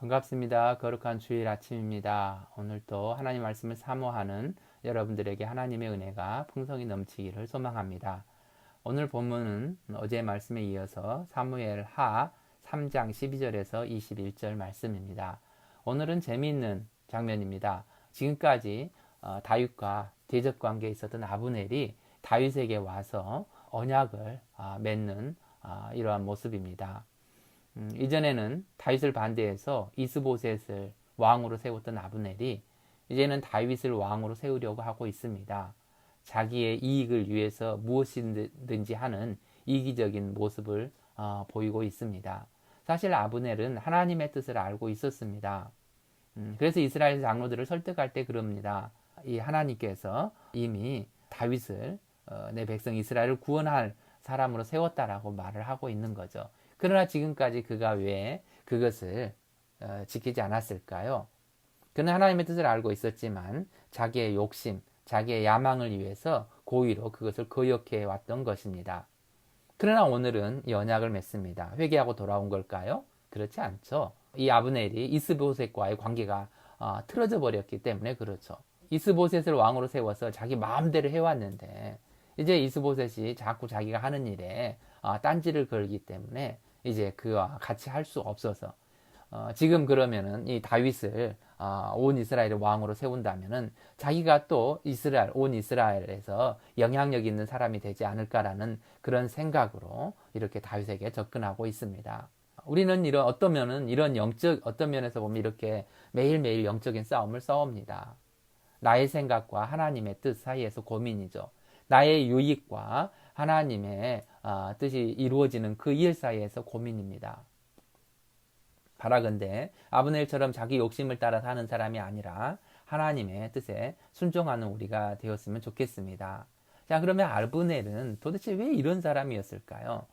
반갑습니다. 거룩한 주일 아침입니다. 오늘도 하나님 말씀을 사모하는 여러분들에게 하나님의 은혜가 풍성히 넘치기를 소망합니다. 오늘 본문은 어제 말씀에 이어서 사무엘 하 3장 12절에서 21절 말씀입니다. 오늘은 재미있는 장면입니다. 지금까지 다윗과 대적 관계에 있었던 아브넬이 다윗에게 와서 언약을 맺는 이러한 모습입니다. 이전에는 다윗을 반대해서 이스보셋을 왕으로 세웠던 아브넬이 이제는 다윗을 왕으로 세우려고 하고 있습니다. 자기의 이익을 위해서 무엇이든지 하는 이기적인 모습을 보이고 있습니다. 사실 아브넬은 하나님의 뜻을 알고 있었습니다. 그래서 이스라엘 장로들을 설득할 때 그럽니다. 이 하나님께서 이미 다윗을 내 백성 이스라엘을 구원할 사람으로 세웠다라고 말을 하고 있는 거죠. 그러나 지금까지 그가 왜 그것을 지키지 않았을까요? 그는 하나님의 뜻을 알고 있었지만 자기의 욕심, 자기의 야망을 위해서 고의로 그것을 거역해 왔던 것입니다. 그러나 오늘은 이 언약을 맺습니다. 회개하고 돌아온 걸까요? 그렇지 않죠. 이 아브넬이 이스보셋과의 관계가 틀어져 버렸기 때문에 그렇죠. 이스보셋을 왕으로 세워서 자기 마음대로 해왔는데 이제 이스보셋이 자꾸 자기가 하는 일에 딴지를 걸기 때문에 이제 그와 같이 할 수 없어서 지금 그러면은 이 다윗을 온 이스라엘의 왕으로 세운다면은 자기가 또 온 이스라엘에서 영향력 있는 사람이 되지 않을까라는 그런 생각으로 이렇게 다윗에게 접근하고 있습니다. 우리는 어떤 면에서 보면 이렇게 매일매일 영적인 싸움을 싸웁니다. 나의 생각과 하나님의 뜻 사이에서 고민이죠. 나의 유익과 하나님의 뜻이 이루어지는 그 일 사이에서 고민입니다. 바라건대 아브넬처럼 자기 욕심을 따라 사는 사람이 아니라 하나님의 뜻에 순종하는 우리가 되었으면 좋겠습니다. 자, 그러면 아브넬은 도대체 왜 이런 사람이었을까요?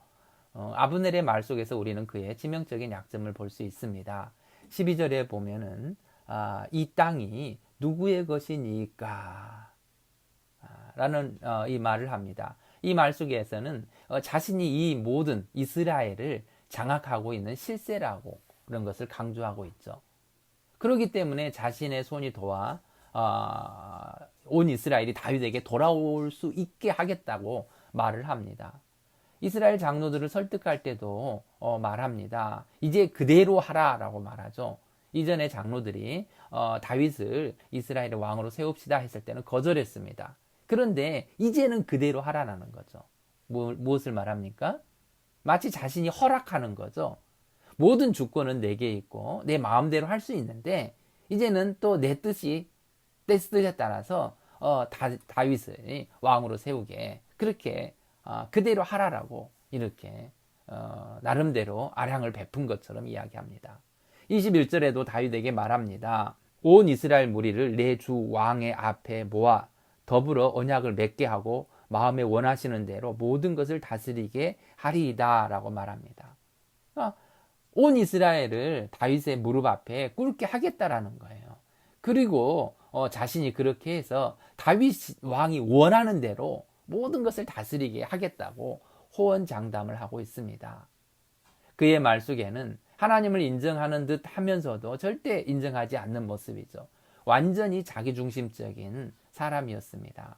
아브넬의 말 속에서 우리는 그의 치명적인 약점을 볼 수 있습니다. 12절에 보면은 이 땅이 누구의 것이니까 라는 이 말을 합니다. 이 말 속에서는 자신이 이 모든 이스라엘을 장악하고 있는 실세라고 그런 것을 강조하고 있죠. 그렇기 때문에 자신의 손이 도와 온 이스라엘이 다윗에게 돌아올 수 있게 하겠다고 말을 합니다. 이스라엘 장로들을 설득할 때도 말합니다. 이제 그대로 하라라고 말하죠. 이전에 장로들이 다윗을 이스라엘의 왕으로 세웁시다 했을 때는 거절했습니다. 그런데 이제는 그대로 하라는 거죠. 무엇을 말합니까? 마치 자신이 허락하는 거죠. 모든 주권은 내게 있고 내 마음대로 할 수 있는데 이제는 또 내 뜻에 따라서 다윗을 왕으로 세우게 그렇게 그대로 하라라고 이렇게 나름대로 아량을 베푼 것처럼 이야기합니다. 21절에도 다윗에게 말합니다. 온 이스라엘 무리를 내 주 왕의 앞에 모아 더불어 언약을 맺게 하고 마음에 원하시는 대로 모든 것을 다스리게 하리이다 라고 말합니다. 온 이스라엘을 다윗의 무릎 앞에 꿇게 하겠다라는 거예요. 그리고 자신이 그렇게 해서 다윗 왕이 원하는 대로 모든 것을 다스리게 하겠다고 호언장담을 하고 있습니다. 그의 말 속에는 하나님을 인정하는 듯 하면서도 절대 인정하지 않는 모습이죠. 완전히 자기중심적인 사람이었습니다.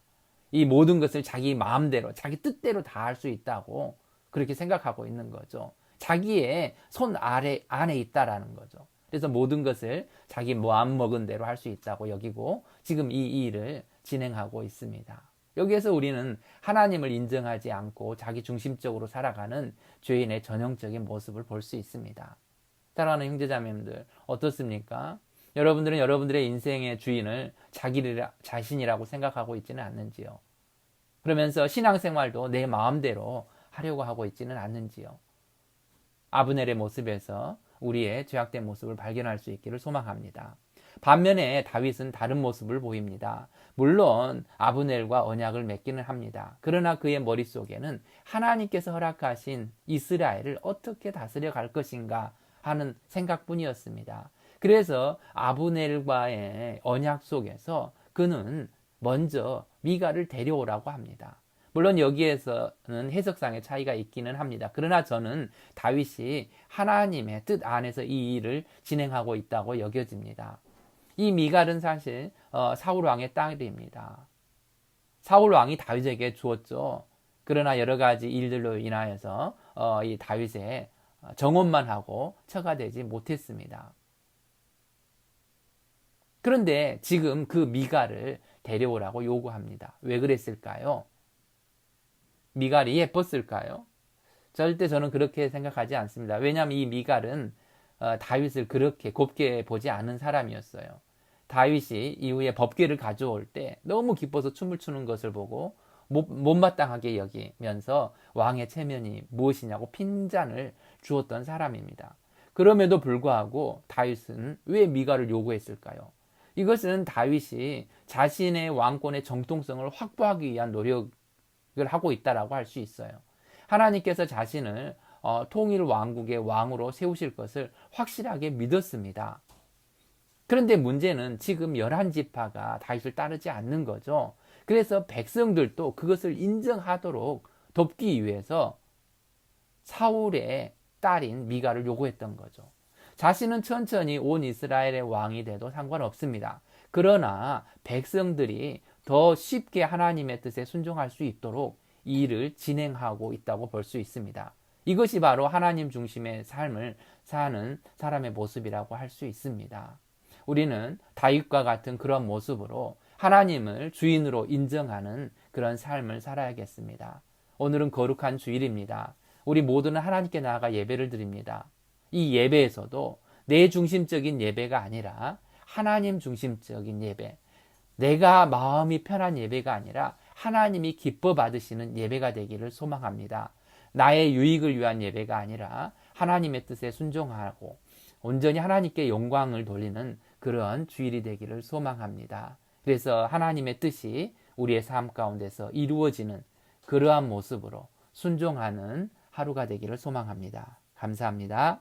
이 모든 것을 자기 마음대로, 자기 뜻대로 다 할 수 있다고 그렇게 생각하고 있는 거죠. 자기의 손 안에 있다라는 거죠. 그래서 모든 것을 자기 마음 먹은 대로 할 수 있다고 여기고 지금 이 일을 진행하고 있습니다. 여기에서 우리는 하나님을 인정하지 않고 자기 중심적으로 살아가는 죄인의 전형적인 모습을 볼 수 있습니다. 사랑하는 형제자매님들 어떻습니까? 여러분들은 여러분들의 인생의 주인을 자신이라고 생각하고 있지는 않는지요? 그러면서 신앙생활도 내 마음대로 하려고 하고 있지는 않는지요? 아브넬의 모습에서 우리의 죄악된 모습을 발견할 수 있기를 소망합니다. 반면에 다윗은 다른 모습을 보입니다. 물론 아브넬과 언약을 맺기는 합니다. 그러나 그의 머릿속에는 하나님께서 허락하신 이스라엘을 어떻게 다스려 갈 것인가 하는 생각뿐이었습니다. 그래서 아브넬과의 언약 속에서 그는 먼저 미가를 데려오라고 합니다. 물론 여기에서는 해석상의 차이가 있기는 합니다. 그러나 저는 다윗이 하나님의 뜻 안에서 이 일을 진행하고 있다고 여겨집니다. 이 미갈은 사실 사울 왕의 딸입니다. 사울 왕이 다윗에게 주었죠. 그러나 여러 가지 일들로 인하여서 이 다윗의 정혼만 하고 처가 되지 못했습니다. 그런데 지금 그 미갈을 데려오라고 요구합니다. 왜 그랬을까요? 미갈이 예뻤을까요? 절대 저는 그렇게 생각하지 않습니다. 왜냐하면 이 미갈은 다윗을 그렇게 곱게 보지 않은 사람이었어요. 다윗이 이후에 법궤를 가져올 때 너무 기뻐서 춤을 추는 것을 보고 못마땅하게 여기면서 왕의 체면이 무엇이냐고 핀잔을 주었던 사람입니다. 그럼에도 불구하고 다윗은 왜 미갈을 요구했을까요? 이것은 다윗이 자신의 왕권의 정통성을 확보하기 위한 노력을 하고 있다라고 할 수 있어요. 하나님께서 자신을 통일 왕국의 왕으로 세우실 것을 확실하게 믿었습니다. 그런데 문제는 지금 11지파가 다윗을 따르지 않는 거죠. 그래서 백성들도 그것을 인정하도록 돕기 위해서 사울의 딸인 미갈을 요구했던 거죠. 자신은 천천히 온 이스라엘의 왕이 돼도 상관없습니다. 그러나 백성들이 더 쉽게 하나님의 뜻에 순종할 수 있도록 이 일을 진행하고 있다고 볼 수 있습니다. 이것이 바로 하나님 중심의 삶을 사는 사람의 모습이라고 할 수 있습니다. 우리는 다윗과 같은 그런 모습으로 하나님을 주인으로 인정하는 그런 삶을 살아야겠습니다. 오늘은 거룩한 주일입니다. 우리 모두는 하나님께 나아가 예배를 드립니다. 이 예배에서도 내 중심적인 예배가 아니라 하나님 중심적인 예배, 내가 마음이 편한 예배가 아니라 하나님이 기뻐 받으시는 예배가 되기를 소망합니다. 나의 유익을 위한 예배가 아니라 하나님의 뜻에 순종하고 온전히 하나님께 영광을 돌리는 그런 주일이 되기를 소망합니다. 그래서 하나님의 뜻이 우리의 삶 가운데서 이루어지는 그러한 모습으로 순종하는 하루가 되기를 소망합니다. 감사합니다.